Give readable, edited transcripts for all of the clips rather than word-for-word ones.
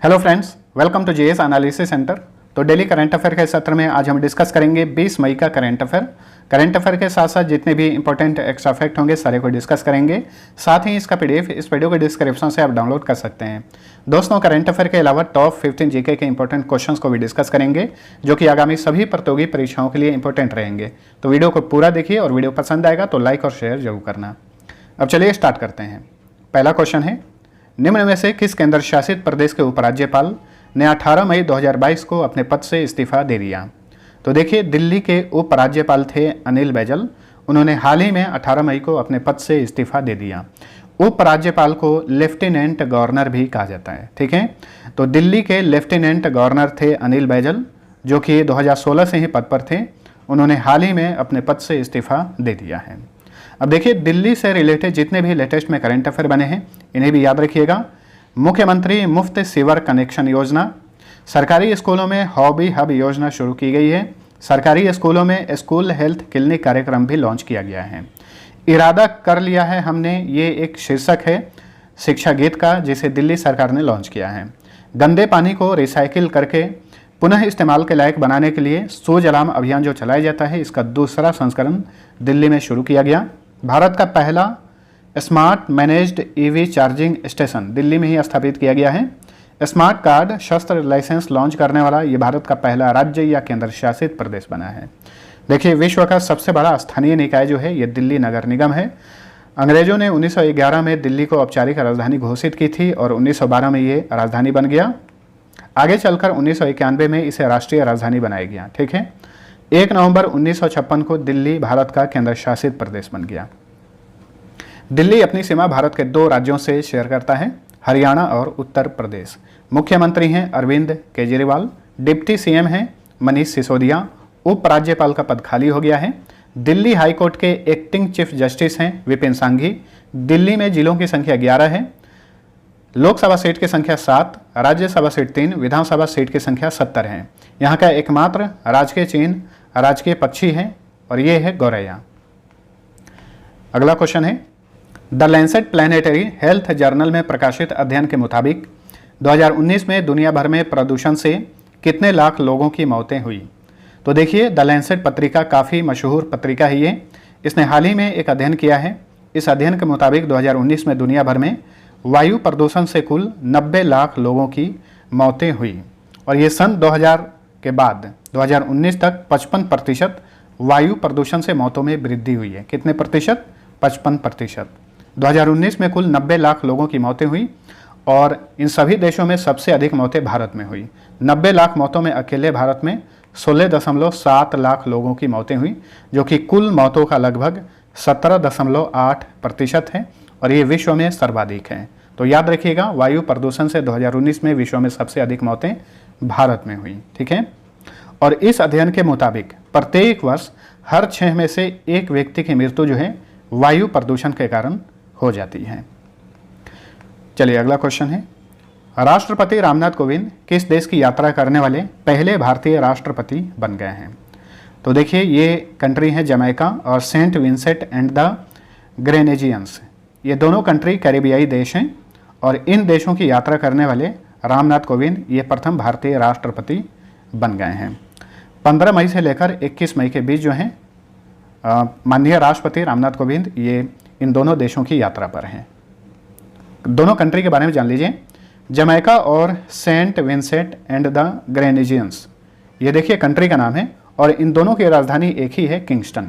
Hello friends, welcome to GS analysis centre. तो daily current affair के सत्र में आज हम डिस्कस करेंगे 20 मई का करंट अफेयर। करंट अफेयर के साथ साथ जितने भी इंपॉर्टेंट एक्स्ट्रा फैक्ट होंगे सारे को डिस्कस करेंगे। साथ ही इसका पीडीएफ इस वीडियो के डिस्क्रिप्शन से आप डाउनलोड कर सकते हैं। दोस्तों, करंट अफेयर के अलावा टॉप 15 जीके के इंपॉर्टेंट क्वेश्चंस को भी डिस्कस करेंगे, जो कि आगामी सभी प्रतियोगी परीक्षाओं के लिए इंपॉर्टेंट रहेंगे। तो वीडियो को पूरा देखिए और वीडियो पसंद आएगा तो लाइक और शेयर जरूर करना। अब चलिए स्टार्ट करते हैं। पहला क्वेश्चन है, निम्न में से किस केंद्र शासित प्रदेश के उपराज्यपाल ने 18 मई 2022 को अपने पद से इस्तीफा दे दिया? तो देखिए, दिल्ली के उपराज्यपाल थे अनिल बैजल। उन्होंने हाल ही में 18 मई को अपने पद से इस्तीफा दे दिया। उपराज्यपाल को लेफ्टिनेंट गवर्नर भी कहा जाता है, ठीक है। तो दिल्ली के लेफ्टिनेंट गवर्नर थे अनिल बैजल, जो कि 2016 से ही पद पर थे। उन्होंने हाल ही में अपने पद से इस्तीफा दे दिया है। अब देखिए, दिल्ली से रिलेटेड जितने भी लेटेस्ट में करंट अफेयर बने हैं इन्हें भी याद रखिएगा। मुख्यमंत्री मुफ्त सीवर कनेक्शन योजना, सरकारी स्कूलों में हॉबी हब योजना शुरू की गई है। सरकारी स्कूलों में स्कूल हेल्थ क्लिनिक कार्यक्रम भी लॉन्च किया गया है। इरादा कर लिया है हमने, ये एक शीर्षक है शिक्षा गीत का, जिसे दिल्ली सरकार ने लॉन्च किया है। गंदे पानी को रिसाइकिल करके पुनः इस्तेमाल के लायक बनाने के लिए सूझ अलार्म अभियान जो चलाया जाता है, इसका दूसरा संस्करण दिल्ली में शुरू किया गया। भारत का पहला smart managed EV charging station Delhi में ही स्थापित किया गया है। स्मार्ट कार्ड शस्त्र लाइसेंस लॉन्च करने वाला ये भारत का पहला राज्य या केंद्र शासित प्रदेश बना है। देखिए, विश्व का सबसे बड़ा स्थानीय निकाय जो है ये दिल्ली नगर निगम है। अंग्रेजों ने 1911 में दिल्ली को औपचारिक राजधानी घोषित की थी और 1912 में ये राजधानी बन गया। आगे चलकर 1991 में इसे राष्ट्रीय राजधानी बनाया गया, ठीक है। 1 नवंबर 1956 को दिल्ली भारत का केंद्र शासित प्रदेश बन गया। दिल्ली अपनी सीमा भारत के 2 राज्यों से शेयर करता है, हरियाणा और उत्तर प्रदेश। मुख्यमंत्री हैं अरविंद केजरीवाल, डिप्टी सीएम हैं मनीष सिसोदिया। उपराज्यपाल का पद खाली हो गया है। दिल्ली हाईकोर्ट के एक्टिंग चीफ जस्टिस हैं विपिन सांघी। दिल्ली में जिलों की संख्या 11 है। लोकसभा सीट की संख्या 7, राज्यसभा सीट 3, विधानसभा सीट की संख्या 70 है। यहाँ का एकमात्र राजकीय चिन्ह राजकीय पक्षी है और ये है गौरैया। अगला क्वेश्चन है, the Lancet planetary health journal में प्रकाशित अध्ययन के मुताबिक 2019 में दुनिया भर में प्रदूषण से कितने लाख लोगों की मौतें हुई? तो देखिए, द लैंसेट पत्रिका काफ़ी मशहूर पत्रिका है ये। इसने हाल ही में एक अध्ययन किया है। इस अध्ययन के मुताबिक 2019 में दुनिया भर में वायु प्रदूषण से कुल 90 लाख लोगों की मौतें हुई और ये सन 2000 के बाद 2019 तक 55% वायु प्रदूषण से मौतों में वृद्धि हुई है। कितने प्रतिशत? 55%। 2019 में कुल 90 लाख लोगों की मौतें हुई और इन सभी देशों में सबसे अधिक मौतें भारत में हुई। 90 लाख मौतों में अकेले भारत में 16.7 लाख लोगों की मौतें हुई, जो कि कुल मौतों का लगभग 17.8% है और ये विश्व में सर्वाधिक है। तो याद रखिएगा, वायु प्रदूषण से 2019 में विश्व में सबसे अधिक मौतें भारत में हुई, ठीक है। और इस अध्ययन के मुताबिक प्रत्येक वर्ष हर 6 में से 1 व्यक्ति की मृत्यु जो है वायु प्रदूषण के कारण हो जाती है। चलिए अगला क्वेश्चन है, राष्ट्रपति रामनाथ कोविंद किस देश की यात्रा करने वाले पहले भारतीय राष्ट्रपति बन गए हैं? तो देखिए, ये कंट्री है जमैका और सेंट विंसेंट एंड द ग्रेनेजियंस। ये दोनों कंट्री कैरिबियाई देश हैं और इन देशों की यात्रा करने वाले रामनाथ कोविंद ये प्रथम भारतीय राष्ट्रपति बन गए हैं। 15 मई से लेकर 21 मई के बीच जो हैं माननीय राष्ट्रपति रामनाथ कोविंद ये इन दोनों देशों की यात्रा पर हैं। दोनों कंट्री के बारे में जान लीजिए, जमैका और सेंट विंसेंट एंड द ग्रेनेजियंस, ये देखिए कंट्री का नाम है और इन दोनों की राजधानी एक ही है, किंगस्टन।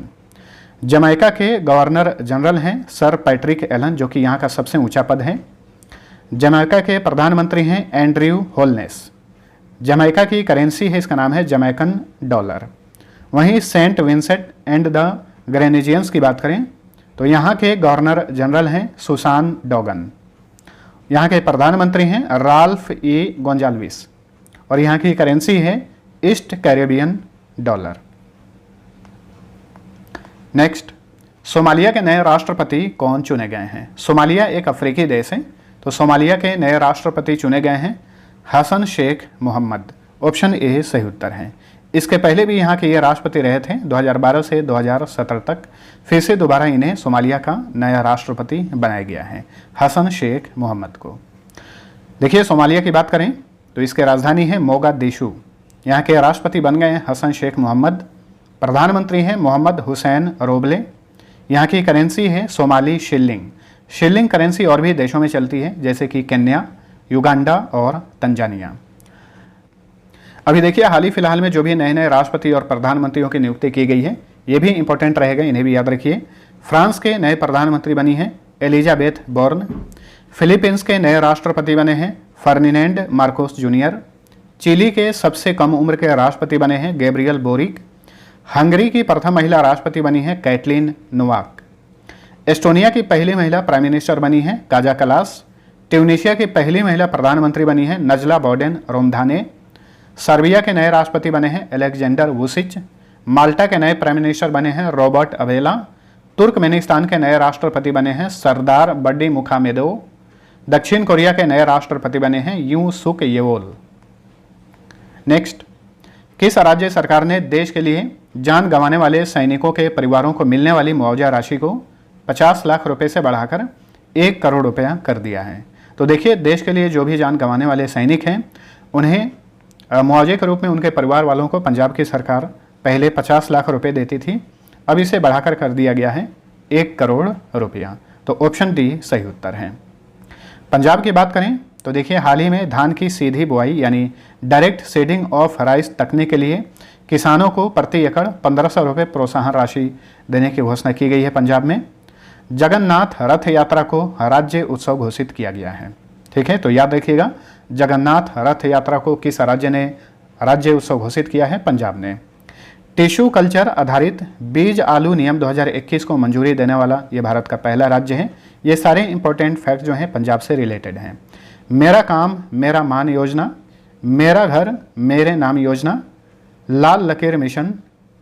जमैका के गवर्नर जनरल हैं सर पैट्रिक एलन, जो कि यहाँ का सबसे ऊंचा पद है। जमैका के प्रधानमंत्री हैं एंड्रयू होलनेस। जमैका की करेंसी है, इसका नाम है जमैकन डॉलर। वहीं सेंट विंसेंट एंड द ग्रेनेजियंस की बात करें तो यहाँ के गवर्नर जनरल हैं सुसान डोगन। यहाँ के प्रधानमंत्री हैं राल्फ ई गोंजाल्विस और यहाँ की करेंसी है east Caribbean dollar. Next, Somalia के नए राष्ट्रपति कौन चुने गए हैं? सोमालिया एक अफ्रीकी देश है, तो सोमालिया के नए राष्ट्रपति चुने गए हैं हसन शेख मोहम्मद। ऑप्शन ए सही उत्तर है। इसके पहले भी यहाँ के ये राष्ट्रपति रहे थे 2012 से 2017 तक। फिर से दोबारा इन्हें सोमालिया का नया राष्ट्रपति बनाया गया है, हसन शेख मोहम्मद को। देखिए, सोमालिया की बात करें तो इसके राजधानी है मोगादिशु। यहाँ के राष्ट्रपति बन गए हैं हसन शेख मोहम्मद। प्रधानमंत्री हैं मोहम्मद हुसैन रोबले। यहाँ की करेंसी है सोमाली शिलिंग। शिलिंग करेंसी और भी देशों में चलती है, जैसे कि केन्या, युगांडा और तंजानिया। अभी देखिए हाल ही फिलहाल में जो भी नए नए राष्ट्रपति और प्रधानमंत्रियों की नियुक्ति की गई है, ये भी इंपॉर्टेंट रहेगा, इन्हें भी याद रखिए। फ्रांस के नए प्रधानमंत्री बनी हैं एलिजाबेथ बोर्न। फिलीपींस के नए राष्ट्रपति बने हैं फर्डिनेंड मार्कोस जूनियर। चिली के सबसे कम उम्र के राष्ट्रपति बने हैं गैब्रियल बोरिक। हंगरी की प्रथम महिला राष्ट्रपति बनी है कैटलिन नोवाक। एस्टोनिया की पहली महिला प्राइम मिनिस्टर बनी है काजा कलास। ट्यूनीशिया की पहली महिला प्रधानमंत्री बनी है नजला बोडेन रोमधाने। सर्बिया के नए राष्ट्रपति बने हैं अलेक्जेंडर वुसिच। माल्टा के नए प्राइम मिनिस्टर बने हैं रॉबर्ट अवेला। तुर्कमेनिस्तान के नए राष्ट्रपति बने हैं सरदार बड्डी मुखामेदोव। दक्षिण कोरिया के नए राष्ट्रपति बने हैं यू सुक येवोल। नेक्स्ट, किस राज्य सरकार ने देश के लिए जान गंवाने वाले सैनिकों के परिवारों को मिलने वाली मुआवजा राशि को 50 लाख रुपए से बढ़ाकर 1 करोड़ रुपया कर दिया है? तो देखिए, देश के लिए जो भी जान गंवाने वाले सैनिक हैं उन्हें मुआवजे के रूप में उनके परिवार वालों को पंजाब की सरकार पहले 50 लाख रुपए देती थी, अब इसे बढ़ाकर कर दिया गया है 1 करोड़ रुपया। तो ऑप्शन डी सही उत्तर है। पंजाब की बात करें तो देखिए, हाल ही में धान की सीधी बुआई यानी डायरेक्ट सीडिंग ऑफ राइस तकनीक के लिए किसानों को प्रति एकड़ 1500 रुपये प्रोत्साहन राशि देने की घोषणा की गई है पंजाब में। जगन्नाथ रथ यात्रा को राज्य उत्सव घोषित किया गया है। ठीक है, तो याद रखिएगा, जगन्नाथ रथ यात्रा को किस राज्य ने राज्य उत्सव घोषित किया है? पंजाब ने। टिश्यू कल्चर आधारित बीज आलू नियम 2021 को मंजूरी देने वाला ये भारत का पहला राज्य है। ये सारे इंपॉर्टेंट फैक्ट जो हैं पंजाब से रिलेटेड हैं। मेरा काम मेरा मान योजना, मेरा घर मेरे नाम योजना, लाल लकीर मिशन,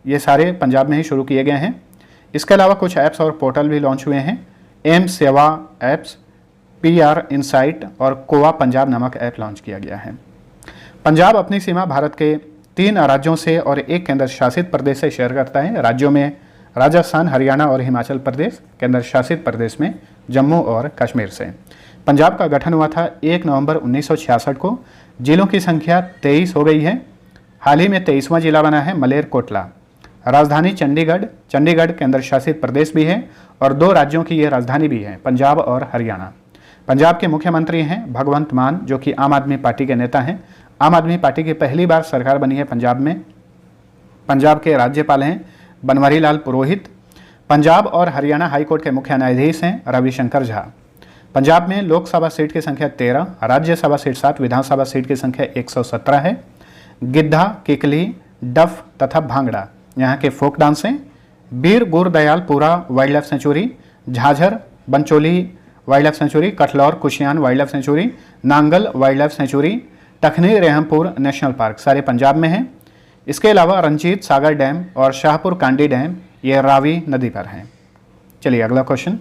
ये सारे पंजाब में ही शुरू किए गए हैं। इसके अलावा कुछ ऐप्स और पोर्टल भी लॉन्च हुए हैं। एम सेवा ऐप्स, PR इनसाइट और कोवा पंजाब नामक ऐप लॉन्च किया गया है। पंजाब अपनी सीमा भारत के 3 राज्यों से और 1 केंद्र शासित प्रदेश से शेयर करता है। राज्यों में राजस्थान, हरियाणा और हिमाचल प्रदेश, केंद्र शासित प्रदेश में जम्मू और कश्मीर से। पंजाब का गठन हुआ था 1 नवंबर 1966 को। जिलों की संख्या 23 हो गई है। हाल ही में 23वां जिला बना है मलेरकोटला। राजधानी चंडीगढ़, चंडीगढ़ केंद्र शासित प्रदेश भी है और 2 राज्यों की ये राजधानी भी है, पंजाब और हरियाणा। पंजाब के मुख्यमंत्री हैं भगवंत मान, जो कि आम आदमी पार्टी के नेता हैं। आम आदमी पार्टी की पहली बार सरकार बनी है पंजाब में। पंजाब के राज्यपाल हैं बनवारी लाल पुरोहित। पंजाब और हरियाणा हाईकोर्ट के मुख्य न्यायाधीश हैं रविशंकर झा। पंजाब में लोकसभा सीट की संख्या 13, राज्यसभा सीट 7, विधानसभा सीट की संख्या 117 है। गिद्धा, किकली, डफ तथा भांगड़ा यहाँ के फोक डांस हैं। Bir Gurdialpura wild life sanctuary, Jhajhar Bancholi wild life sanctuary, Kathlaur Kushlian wild life sanctuary, Nangal wild life sanctuary, Takhni Rehmapur national park सारे पंजाब में हैं। इसके अलावा रंजीत सागर डैम और शाहपुर कांडी डैम ये रावी नदी पर हैं। चलिए अगला क्वेश्चन,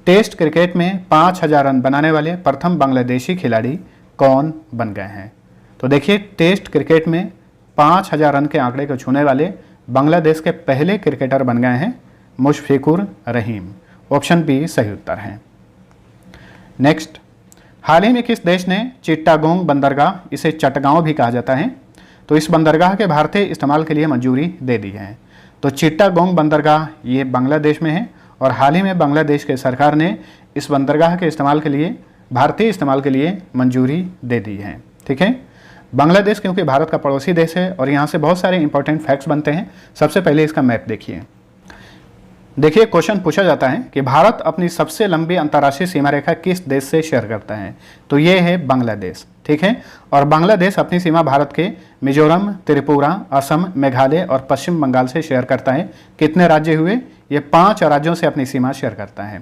टेस्ट क्रिकेट में 5000 रन बनाने वाले प्रथम बांग्लादेशी खिलाड़ी कौन बन गए हैं? तो देखिए, टेस्ट क्रिकेट में 5000 रन के आंकड़े को छूने वाले बांग्लादेश के पहले क्रिकेटर बन गए हैं मुशफिकुर रहीम। ऑप्शन बी सही उत्तर है। नेक्स्ट, हाल ही में किस देश ने चिट्टागोंग बंदरगाह, इसे चटगांव भी कहा जाता है, तो इस बंदरगाह के भारतीय इस्तेमाल के लिए मंजूरी दे दी है? तो चिट्टागोंग बंदरगाह ये बांग्लादेश में है और हाल ही में बांग्लादेश के सरकार ने इस बंदरगाह के इस्तेमाल के लिए, भारतीय इस्तेमाल के लिए मंजूरी दे दी है। ठीक है, बांग्लादेश क्योंकि भारत का पड़ोसी देश है और यहाँ से बहुत सारे इंपॉर्टेंट फैक्ट्स बनते हैं। सबसे पहले इसका मैप देखिए। देखिए, क्वेश्चन पूछा जाता है कि भारत अपनी सबसे लंबी अंतर्राष्ट्रीय सीमा रेखा किस देश से शेयर करता है? तो ये है बांग्लादेश। ठीक है, और बांग्लादेश अपनी सीमा भारत के मिजोरम, त्रिपुरा, असम, मेघालय और पश्चिम बंगाल से शेयर करता है। कितने राज्य हुए? ये 5 राज्यों से अपनी सीमा शेयर करता है।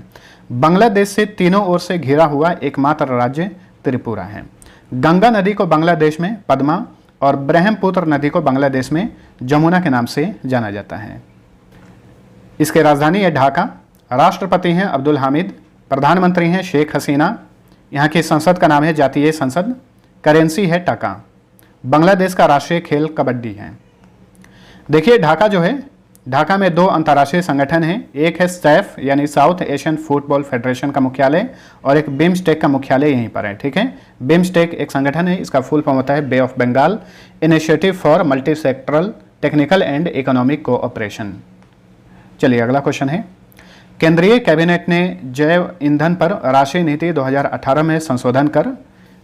बांग्लादेश से तीनों ओर से घिरा हुआ एकमात्र राज्य त्रिपुरा है। गंगा नदी को बांग्लादेश में पद्मा और ब्रह्मपुत्र नदी को बांग्लादेश में जमुना के नाम से जाना जाता है। इसकी राजधानी है ढाका। राष्ट्रपति हैं अब्दुल हामिद। प्रधानमंत्री हैं शेख हसीना। यहाँ की संसद का नाम है जातीय संसद। करेंसी है टका। बांग्लादेश का राष्ट्रीय खेल कबड्डी है। देखिए, ढाका जो है ढाका में 2 अंतर्राष्ट्रीय संगठन हैं, एक है सैफ यानी साउथ एशियन फुटबॉल फेडरेशन का मुख्यालय और एक बिम्स्टेक का मुख्यालय यहीं पर है। ठीक है, बिम्स्टेक एक संगठन है, इसका फुल फॉर्म होता है bay of Bengal initiative for multi sectoral technical and economic cooperation. चलिए अगला क्वेश्चन है, केंद्रीय कैबिनेट ने जैव ईंधन पर राष्ट्रीय नीति 2018 में संशोधन कर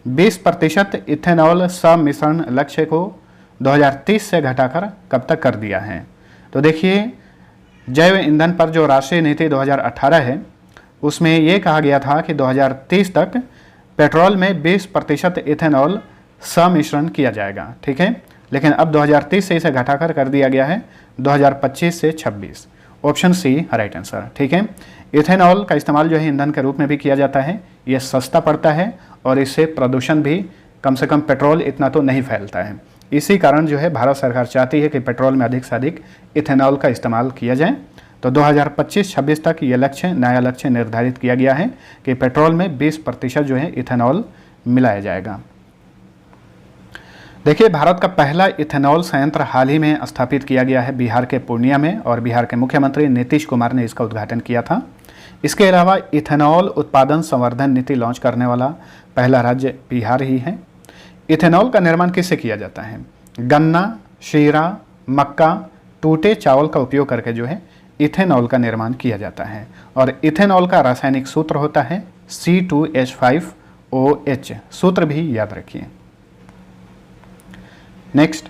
20% इथेनॉल सम्मिश्रण लक्ष्य को 2030 से घटाकर कब तक कर दिया है? तो देखिए, जैव ईंधन पर जो राष्ट्रीय नीति 2018 है उसमें ये कहा गया था कि 2030 तक पेट्रोल में 20% इथेनॉल सम्मिश्रण किया जाएगा। ठीक है, लेकिन अब 2030 से इसे घटाकर कर दिया गया है 2025 से 26। Option C right answer. ठीक है, इथेनॉल का इस्तेमाल जो है ईंधन के रूप में भी किया जाता है, ये सस्ता पड़ता है और इससे प्रदूषण भी कम से कम पेट्रोल इतना तो नहीं फैलता है। इसी कारण जो है भारत सरकार चाहती है कि पेट्रोल में अधिक से अधिक इथेनॉल का इस्तेमाल किया जाए। तो 2025-26 तक ये लक्ष्य, नया लक्ष्य निर्धारित किया गया है कि पेट्रोल में 20% जो है इथेनॉल मिलाया जाएगा। देखिए, भारत का पहला इथेनॉल संयंत्र हाल ही में स्थापित किया गया है बिहार के पूर्णिया में और बिहार के मुख्यमंत्री नीतीश कुमार ने इसका उद्घाटन किया था। इसके अलावा इथेनॉल उत्पादन संवर्धन नीति लॉन्च करने वाला पहला राज्य बिहार ही है। इथेनॉल का निर्माण किससे किया जाता है? गन्ना, शीरा, मक्का, टूटे चावल का उपयोग करके जो है इथेनॉल का निर्माण किया जाता है और इथेनॉल का रासायनिक सूत्र होता है C2H5OH। सूत्र भी याद रखिए। नेक्स्ट,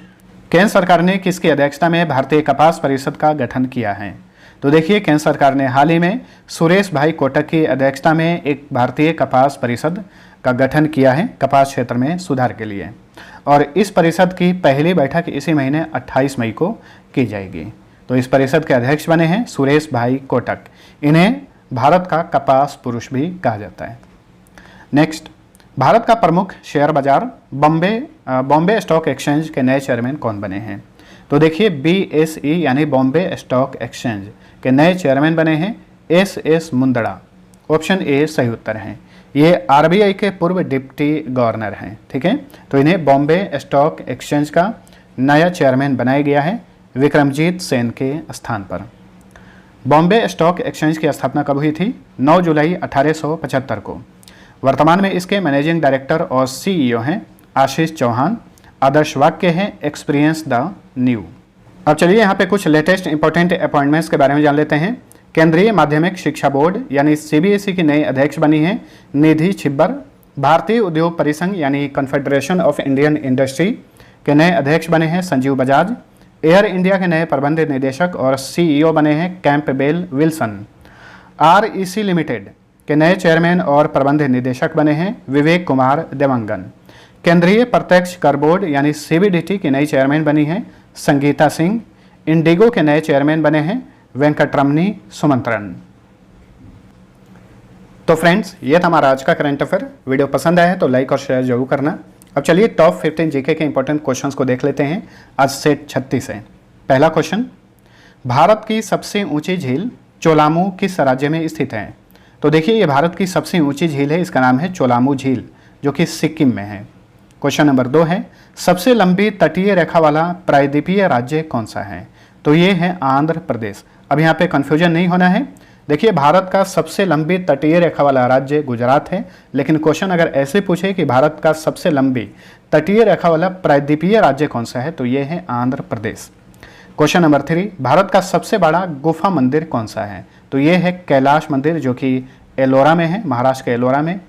केंद्र सरकार ने किसकी अध्यक्षता में भारतीय कपास परिषद का गठन किया है? तो देखिए, केंद्र सरकार ने हाल ही में सुरेश भाई कोटक की अध्यक्षता में एक भारतीय कपास परिषद का गठन किया है कपास क्षेत्र में सुधार के लिए और इस परिषद की पहली बैठक इसी महीने 28 मई को की जाएगी। तो इस परिषद के अध्यक्ष बने हैं सुरेश भाई कोटक। इन्हें भारत का कपास पुरुष भी कहा जाता है। नेक्स्ट, भारत का प्रमुख शेयर बाजार बॉम्बे स्टॉक एक्सचेंज के नए चेयरमैन कौन बने हैं? तो देखिए, BSE यानी बॉम्बे स्टॉक एक्सचेंज के नए चेयरमैन बने हैं SS मुंदड़ा। ऑप्शन ए सही उत्तर है। ये RBI के पूर्व डिप्टी गवर्नर हैं। ठीक है, तो इन्हें बॉम्बे स्टॉक एक्सचेंज का नया चेयरमैन बनाया गया है विक्रमजीत सेन के स्थान पर। बॉम्बे स्टॉक एक्सचेंज की स्थापना कब हुई थी? 9 जुलाई 1875 को। वर्तमान में इसके मैनेजिंग डायरेक्टर और CEO हैं आशीष चौहान। आदर्श वाक्य है एक्सपीरियंस द न्यू। अब चलिए यहाँ पे कुछ लेटेस्ट इंपॉर्टेंट अपॉइंटमेंट्स के बारे में जान लेते हैं। केंद्रीय माध्यमिक शिक्षा बोर्ड यानी CBSE की नई अध्यक्ष बनी है निधि छिब्बर। भारतीय उद्योग परिसंघ यानी कन्फेडरेशन ऑफ इंडियन इंडस्ट्री के नए अध्यक्ष बने हैं संजीव बजाज। एयर इंडिया के नए प्रबंध निदेशक और CEO बने हैं कैंपबेल विल्सन। REC लिमिटेड के नए चेयरमैन और प्रबंध निदेशक बने हैं विवेक कुमार देवांगन। केंद्रीय प्रत्यक्ष कर बोर्ड यानी CBDT की नई चेयरमैन बनी हैं संगीता सिंह। इंडिगो के नए चेयरमैन बने हैं वेंकटरमनी सुमंत्रन। तो फ्रेंड्स, ये था हमारा आज का करंट अफेयर। वीडियो पसंद आया है तो लाइक और शेयर जरूर करना। अब चलिए टॉप 15 जीके के इंपॉर्टेंट क्वेश्चंस को देख लेते हैं आज सेट 36 है। पहला क्वेश्चन, भारत की सबसे ऊंची झील चोलामू किस राज्य में स्थित है? तो देखिए, ये भारत की सबसे ऊंची झील है, इसका नाम है चोलामू झील जो कि सिक्किम में है। क्वेश्चन नंबर 2 है, सबसे लंबी तटीय रेखा वाला प्रायद्वीपीय राज्य कौन सा है? तो ये है आंध्र प्रदेश। अब यहाँ पे कन्फ्यूजन नहीं होना है। देखिए, भारत का सबसे लंबी तटीय रेखा वाला राज्य गुजरात है, लेकिन क्वेश्चन अगर ऐसे पूछे कि भारत का सबसे लंबी तटीय रेखा वाला प्रायद्वीपीय राज्य कौन सा है, तो ये है आंध्र प्रदेश। क्वेश्चन नंबर 3, भारत का सबसे बड़ा गुफा मंदिर कौन सा है? तो ये है कैलाश मंदिर जो कि एलोरा में है, महाराष्ट्र के एलोरा में।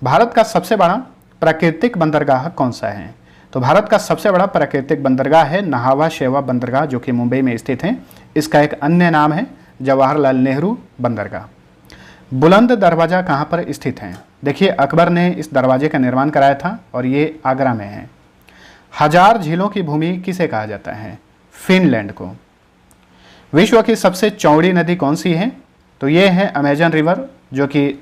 भारत का सबसे बड़ा प्राकृतिक बंदरगाह कौन सा है? तो भारत का सबसे बड़ा प्राकृतिक बंदरगाह है नाहवा शेवा बंदरगाह जो कि मुंबई में स्थित है। इसका एक अन्य नाम है जवाहरलाल नेहरू बंदरगाह। बुलंद दरवाज़ा कहाँ पर स्थित है? देखिए, अकबर ने इस दरवाजे का निर्माण कराया था और ये आगरा में है। हजार झीलों की भूमि किसे कहा जाता है? फिनलैंड को। विश्व की सबसे चौड़ी नदी कौन सी है? तो ये है अमेजन रिवर जो कि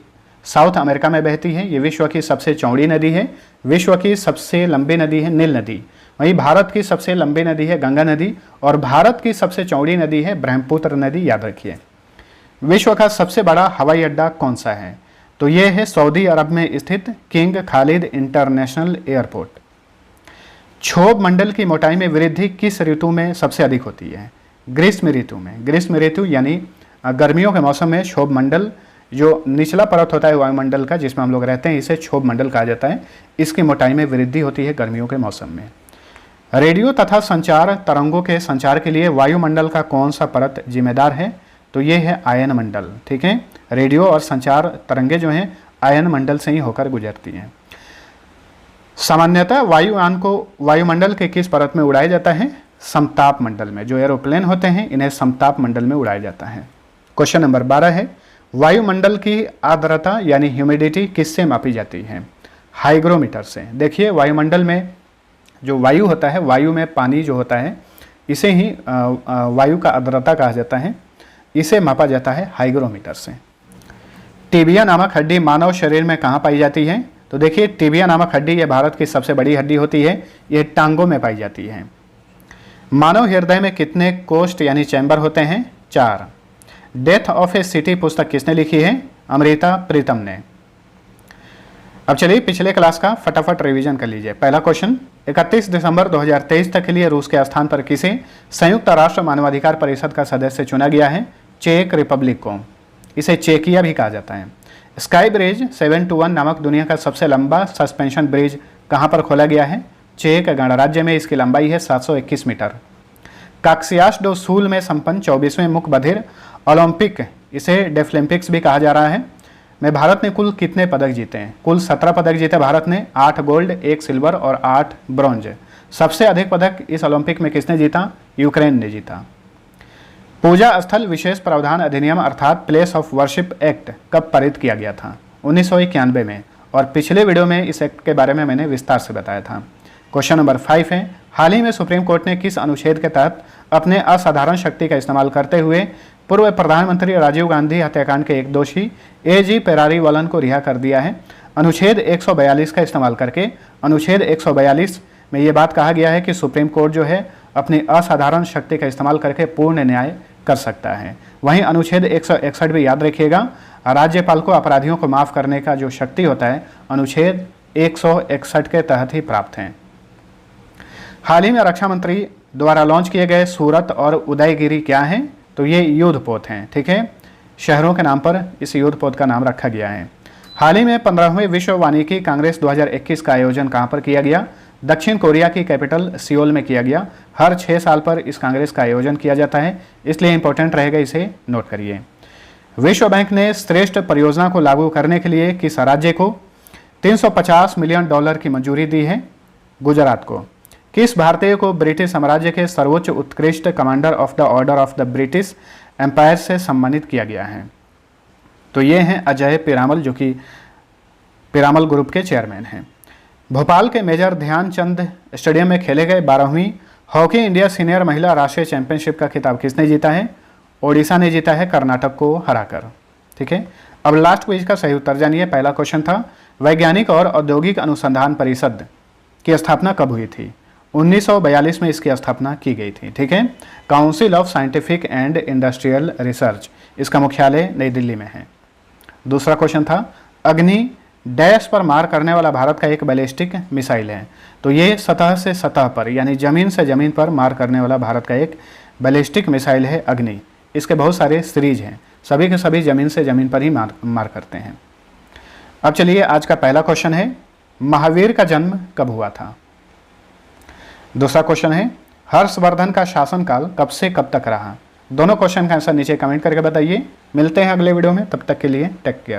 साउथ अमेरिका में बहती है। ये विश्व की सबसे चौड़ी नदी है। विश्व की सबसे लंबी नदी है नील नदी। वहीं भारत की सबसे लंबी नदी है गंगा नदी और भारत की सबसे चौड़ी नदी है ब्रह्मपुत्र नदी, याद रखिए। विश्व का सबसे बड़ा हवाई अड्डा कौन सा है? तो ये है सऊदी अरब में स्थित किंग खालिद इंटरनेशनल एयरपोर्ट। क्षोभ मंडल की मोटाई में वृद्धि किस ऋतु में सबसे अधिक होती है? ग्रीष्म ऋतु में, ग्रीष्म ऋतु यानी गर्मियों के मौसम में क्षोभ मंडल, जो निचला परत होता है वायुमंडल का जिसमें हम लोग रहते हैं, इसे क्षोभ मंडल कहा जाता है, इसकी मोटाई में वृद्धि होती है गर्मियों के मौसम में। रेडियो तथा संचार तरंगों के संचार के लिए वायुमंडल का कौन सा परत जिम्मेदार है? तो ये है आयन मंडल। ठीक है, रेडियो और संचार तरंगे जो हैं आयन मंडल से ही होकर गुजरती हैं। सामान्यतः वायुयान को वायुमंडल के किस परत में उड़ाया जाता है? समताप मंडल में। जो एरोप्लेन होते हैं इन्हें समताप मंडल में उड़ाया जाता है। क्वेश्चन नंबर 12 है, वायुमंडल की आर्द्रता यानी ह्यूमिडिटी किससे मापी जाती है? हाइग्रोमीटर से। देखिए, वायुमंडल में जो वायु होता है, वायु में पानी जो होता है, इसे ही वायु का आर्द्रता कहा जाता है, इसे मापा जाता है हाइग्रोमीटर से। टिबिया नामक हड्डी मानव शरीर में कहाँ पाई जाती है? तो देखिए, टिबिया नामक हड्डी ये भारत की सबसे बड़ी हड्डी होती है, ये टांगों में पाई जाती है। मानव हृदय में कितने कोष्ठ यानी चैम्बर होते हैं? 4। डेथ ऑफ ए सिटी पुस्तक किसने लिखी है? अमृता प्रीतम ने। अब चलिए पिछले क्लास का फटाफट रिवीजन कर लीजिए। पहला क्वेश्चन, 31 दिसंबर 2023 तक के लिए रूस के स्थान पर किसे संयुक्त राष्ट्र मानवाधिकार परिषद का सदस्य चुना गया है? चेक रिपब्लिक को। इसे चेकिया भी कहा जाता है। स्काई ब्रिज 721 नामक दुनिया का सबसे लंबा सस्पेंशन ब्रिज कहाँ पर खोला गया है? चेक गणराज्य में। इसकी लंबाई है 721 मीटर। काक्सियास डो सूल में संपन्न 24वें मुख्य बधिर ओलंपिक, इसे डेफलिम्पिक्स भी कहा जा रहा है, में भारत ने कुल कितने पदक जीते हैं? कुल 17 पदक जीते भारत ने, 8 गोल्ड, 1 सिल्वर और 8 ब्रॉन्ज। सबसे अधिक पदक इस ओलंपिक में किसने जीता? यूक्रेन ने जीता। पूजा स्थल विशेष प्रावधान अधिनियम अर्थात प्लेस ऑफ वर्शिप एक्ट कब पारित किया गया था? 1991 में। और पिछले वीडियो में इस एक्ट के बारे में मैंने विस्तार से बताया था। क्वेश्चन नंबर 5 है, हाल ही में सुप्रीम कोर्ट ने किस अनुच्छेद के तहत अपने असाधारण शक्ति का इस्तेमाल करते हुए पूर्व प्रधानमंत्री राजीव गांधी हत्याकांड के एक दोषी एजी पेरारीवलन को रिहा कर दिया है? अनुच्छेद 142 का इस्तेमाल करके। अनुच्छेद 142 में ये बात कहा गया है कि सुप्रीम कोर्ट जो है अपनी असाधारण शक्ति का इस्तेमाल करके पूर्ण न्याय कर सकता है। वहीं अनुच्छेद 161 भी याद रखिएगा, राज्यपाल को अपराधियों को माफ करने का जो शक्ति होता है अनुच्छेद 161 के तहत ही प्राप्त है। हाल ही में रक्षा मंत्री द्वारा लॉन्च किए गए सूरत और उदयगिरी क्या हैं? तो ये युद्धपोत हैं। ठीक है, शहरों के नाम पर इस युद्धपोत का नाम रखा गया है। हाल ही में 15वें विश्व वानिकी कांग्रेस 2021 का आयोजन कहाँ पर किया गया? दक्षिण कोरिया की कैपिटल सियोल में किया गया। हर 6 साल पर इस कांग्रेस का आयोजन किया जाता है, इसलिए इंपॉर्टेंट रहेगा, इसे नोट करिए। विश्व बैंक ने श्रेष्ठ परियोजना को लागू करने के लिए किस राज्य को $350 मिलियन की मंजूरी दी है? गुजरात को। किस भारतीय को ब्रिटिश साम्राज्य के सर्वोच्च उत्कृष्ट commander of the order of the British Empire से सम्मानित किया गया है? तो ये हैं अजय पीरामल, जो कि पीरामल ग्रुप के चेयरमैन हैं। भोपाल के मेजर ध्यानचंद स्टेडियम में खेले गए 12वीं हॉकी इंडिया सीनियर महिला राष्ट्रीय चैंपियनशिप का खिताब किसने जीता है? ओडिशा ने जीता है, कर्नाटक को हराकर। ठीक है, अब लास्ट क्विज का सही उत्तर जानिए। पहला क्वेश्चन था, वैज्ञानिक और औद्योगिक अनुसंधान परिषद की स्थापना कब हुई थी? 1942 में इसकी स्थापना की गई थी। ठीक है, council of scientific and industrial research, इसका मुख्यालय नई दिल्ली में है। दूसरा क्वेश्चन था, अग्नि डैश पर मार करने वाला भारत का एक बैलिस्टिक मिसाइल है? तो ये सतह से सतह पर यानी जमीन से जमीन पर मार करने वाला भारत का एक बैलिस्टिक मिसाइल है अग्नि। इसके बहुत सारे सीरीज हैं, सभी के सभी जमीन से जमीन पर ही मार करते हैं। अब चलिए आज का पहला क्वेश्चन है, महावीर का जन्म कब हुआ था? दूसरा क्वेश्चन है, हर्षवर्धन का शासनकाल कब से कब तक रहा? दोनों क्वेश्चन का आंसर नीचे कमेंट करके बताइए। मिलते हैं अगले वीडियो में, तब तक के लिए टेक केयर।